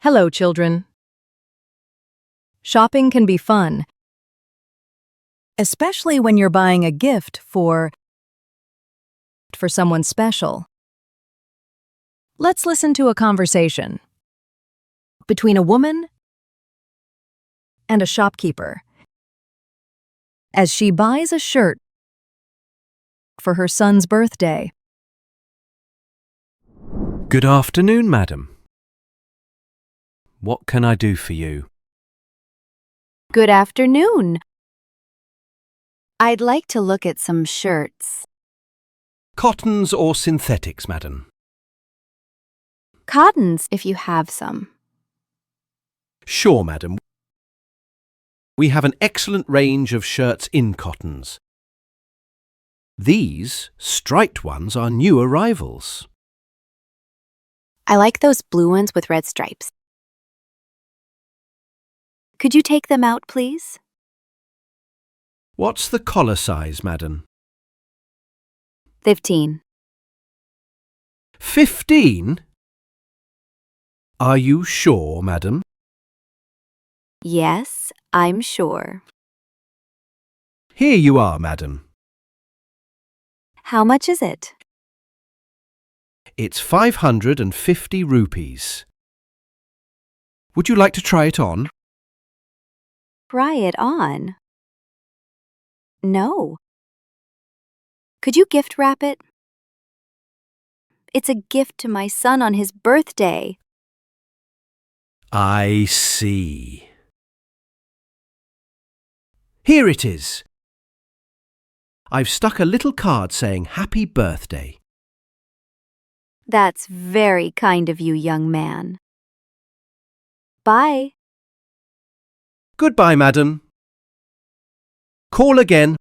Hello, children. Shopping can be fun, especially when you're buying a gift for someone special. Let's listen to a conversation between a woman and a shopkeeper as she buys a shirt for her son's birthday. Good afternoon, madam. What can I do for you? Good afternoon. I'd like to look at some shirts. Cottons or synthetics, madam? Cottons, if you have some. Sure, madam. We have an excellent range of shirts in cottons. These striped ones are new arrivals. I like those blue ones with red stripes. Could you take them out, please? What's the collar size, madam? 15. 15? Are you sure, madam? Yes, I'm sure. Here you are, madam. How much is it? It's 550 rupees. Would you like to try it on? Try it on. No. Could you gift wrap it? It's a gift to my son on his birthday. I see. Here it is. I've stuck a little card saying Happy Birthday. That's very kind of you, young man. Bye. Goodbye, madam. Call again.